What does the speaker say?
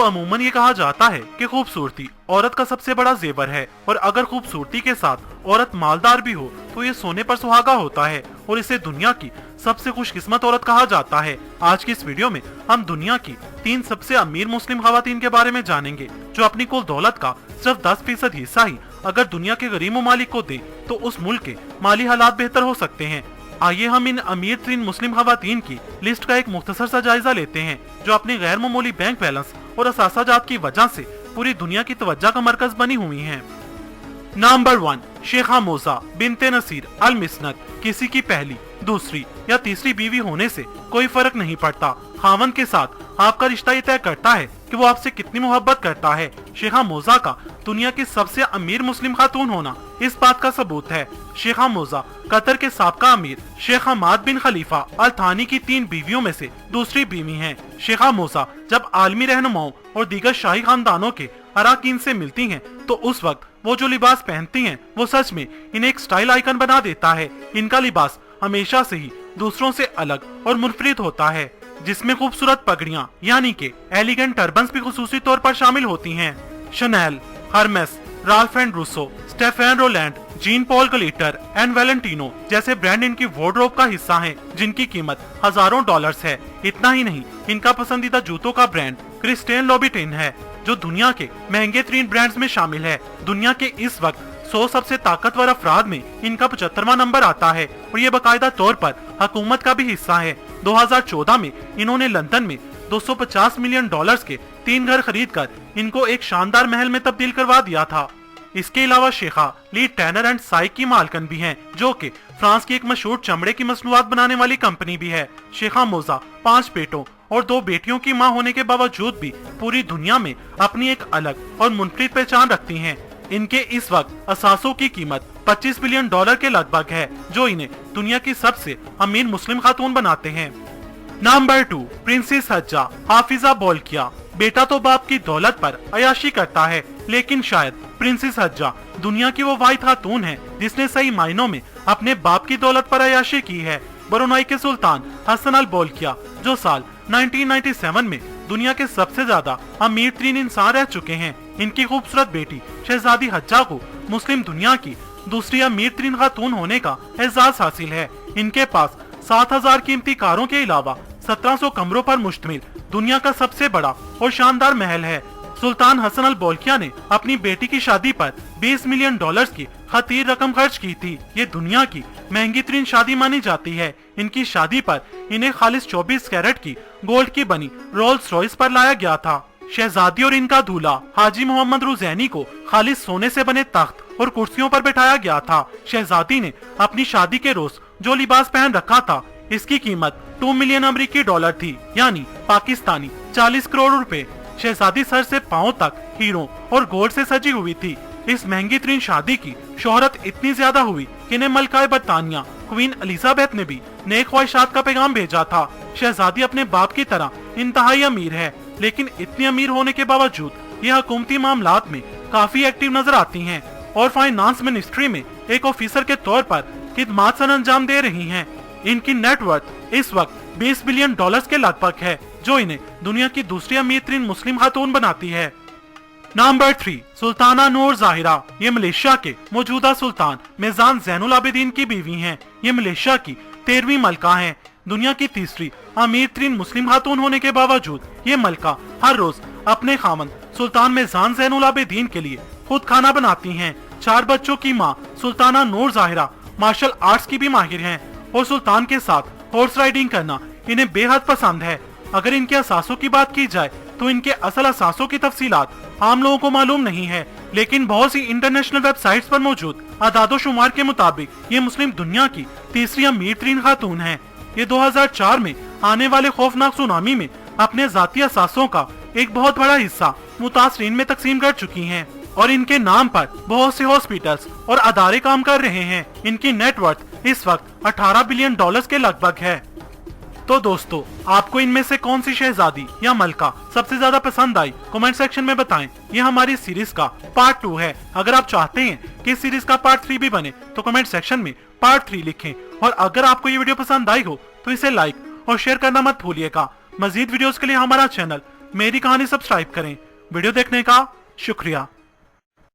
अमूमन ये कहा जाता है कि खूबसूरती औरत का सबसे बड़ा जेवर है और अगर खूबसूरती के साथ औरत मालदार भी हो तो ये सोने पर सुहागा होता है और इसे दुनिया की सबसे खुशकिस्मत औरत कहा जाता है। आज की इस वीडियो में हम दुनिया की 3 सबसे अमीर मुस्लिम खवातीन के बारे में जानेंगे जो अपनी कुल दौलत का सिर्फ 10% हिस्सा ही अगर दुनिया के गरीब ममालिक को दे तो उस मुल्क के माली हालात बेहतर हो सकते हैं। आइए हम इन अमीर 3 मुस्लिम खवातीन की लिस्ट का एक मुख्तसर सा जायजा लेते हैं जो अपनी गैर मामूली बैंक बैलेंस और असासाजात की वजह से पूरी दुनिया की तवज्जो का मरकज बनी हुई हैं। नंबर 1, शेखा मोजा बिनते नसीर अल मिसनद। किसी की पहली, दूसरी या तीसरी बीवी होने से कोई फर्क नहीं पड़ता। खावंद के साथ आपका रिश्ता ये तय करता है कि वो आपसे कितनी मोहब्बत करता है। शेखा मोजा का दुनिया की सबसे अमीर मुस्लिम खातून होना इस बात का सबूत है। शेखा मोजा कतर के साबका अमीर शेख हमाद बिन खलीफा अल थानी की 3 बीवियों में से दूसरी बीवी हैं। शेखा मोजा जब आलमी रहनुमाओं और दीगर शाही खानदानों के अराकीन से मिलती हैं तो उस वक्त वो जो लिबास पहनती हैं वो सच में इन्हें एक स्टाइल आइकन बना देता है। इनका लिबास हमेशा से ही दूसरों से अलग और मुनफरिद होता है, जिसमें खूबसूरत पगड़ियां यानी कि एलिगेंट टर्बन्स भी खुसूसी तौर पर शामिल होती हैं। Chanel, Hermes, Ralph and Russo, Stephane Rolland, Jean Paul Gaultier and Valentino जैसे ब्रांड इनकी वार्डरोब का हिस्सा हैं, जिनकी कीमत हजारों डॉलर्स है। इतना ही नहीं, इनका पसंदीदा जूतों का ब्रांड क्रिस्टियन लॉबिटिन है जो दुनिया के महंगे 3 ब्रांड्स में शामिल है। दुनिया के इस वक्त 100 सबसे ताकतवर अफराद में इनका 75वां नंबर आता है और ये बाकायदा तौर पर हुकूमत का भी हिस्सा है। 2014 में इन्होंने लंदन में $250 मिलियन के 3 घर खरीद कर इनको एक शानदार महल में तब्दील करवा दिया था। इसके अलावा शेखा ली टैनर एंड साइक की मालकन भी हैं, जो कि फ्रांस की एक मशहूर चमड़े की मसनूआत बनाने वाली कंपनी भी है। शेखा मोजा 5 बेटों और 2 बेटियों की मां होने के बावजूद भी पूरी दुनिया में अपनी एक अलग और मुनफरिद पहचान रखती हैं। इनके इस वक्त असासों की कीमत $25 बिलियन के लगभग है, जो इन्हें दुनिया की सबसे अमीर मुस्लिम खातून बनाते हैं। Number 2, princess हज्जा Hafiza Bolkiah. बेटा तो बाप की दौलत पर अयाशी करता है, लेकिन शायद प्रिंसेस हज्जा दुनिया की वो वाहिद खातून है जिसने सही मायनों में अपने बाप की दौलत पर अयाशी की है। ब्रुनाई के सुल्तान हसन अल बोल्किया जो साल 1997 में दुनिया के सबसे ज्यादा अमीर 3 इंसान रह चुके हैं। इनकी खूबसूरत बेटी शहजादी हज्जा को मुस्लिम दुनिया की दूसरी अमीर 3 खातून होने का एजाज हासिल है। इनके पास 7000 कीमती कारों के अलावा 1700 कमरों पर मुश्तमिल दुनिया का सबसे बड़ा और शानदार महल है। सुल्तान हसन अल बोल्किया ने अपनी बेटी की शादी पर $20 मिलियन की खतीर रकम खर्च की थी। ये दुनिया की महंगी 3 शादी मानी जाती है। इनकी शादी पर इन्हें खालिस 24 कैरेट की गोल्ड की बनी रोल्स रॉयस पर लाया गया था। शहजादी और इनका दूल्हा हाजी मोहम्मद रुजैनी को खालिस सोने से बने तख्त और कुर्सियों पर बैठाया गया था। शहजादी ने अपनी शादी के रोज जो लिबास पहन रखा था इसकी कीमत $2 मिलियन थी, यानी पाकिस्तानी 40 करोड़ रुपए। शहजादी सर से पांव तक हीरों और गोल्ड से सजी हुई थी। इस महंगी 3 शादी की शोहरत इतनी ज्यादा हुई कि इन्हें मलकाए बरतानिया क्वीन एलिजाबेथ ने भी नेक ख्वाहिशात का पैगाम भेजा था। शहजादी अपने बाप की तरह इंतहाई अमीर है, लेकिन इतनी अमीर होने के बावजूद ये हुकूमती मामलात में काफी एक्टिव नजर आती हैं और फाइनेंस मिनिस्ट्री में एक ऑफिसर के तौर पर खिदमात सर अंजाम दे रही हैं। इनकी नेटवर्थ इस वक्त $20 बिलियन के लगभग है, जो इन्हें दुनिया की दूसरी अमीर 3 मुस्लिम खातून बनाती है। नंबर 3, सुल्ताना नूर जाहिरा। ये मलेशिया के मौजूदा सुल्तान मेजान जैनुल आबिदीन की बीवी हैं। ये मलेशिया की 13वीं मलका हैं। दुनिया की तीसरी अमीर 3 मुस्लिम खातून होने के बावजूद ये मलका हर रोज अपने खामन सुल्तान मेजान जैनुल आबिदीन के लिए खुद खाना बनाती हैं। 4 बच्चों की माँ सुल्ताना नूर जाहिरा मार्शल आर्ट्स की भी माहिर हैं और सुल्तान के साथ हॉर्स राइडिंग करना इन्हें बेहद पसंद है। अगर इनके असासों की बात की जाए तो इनके असल असासों की तफसीलात आम लोगों को मालूम नहीं है, लेकिन बहुत सी इंटरनेशनल वेबसाइट्स पर मौजूद आदादो शुमार के मुताबिक ये मुस्लिम दुनिया की तीसरी अमीर 3 खातून हैं। ये 2004 में आने वाले खौफनाक सुनामी में अपने जाती असासों का एक बहुत बड़ा हिस्सा मुतासरीन में तकसीम कर चुकी हैं और इनके नाम पर बहुत से हॉस्पिटल्स और अदारे काम कर रहे हैं। इनकी नेटवर्थ इस वक्त $18 बिलियन के लगभग है। तो दोस्तों, आपको इनमें से कौन सी शहजादी या मलका सबसे ज्यादा पसंद आई, कमेंट सेक्शन में बताएं। ये हमारी सीरीज का पार्ट 2 है। अगर आप चाहते हैं कि इस सीरीज का पार्ट 3 भी बने तो कमेंट सेक्शन में पार्ट 3 लिखें। और अगर आपको ये वीडियो पसंद आई हो तो इसे लाइक और शेयर करना मत भूलिएगा। मजीद वीडियोस के लिए हमारा चैनल मेरी कहानी सब्सक्राइब करें। वीडियो देखने का शुक्रिया।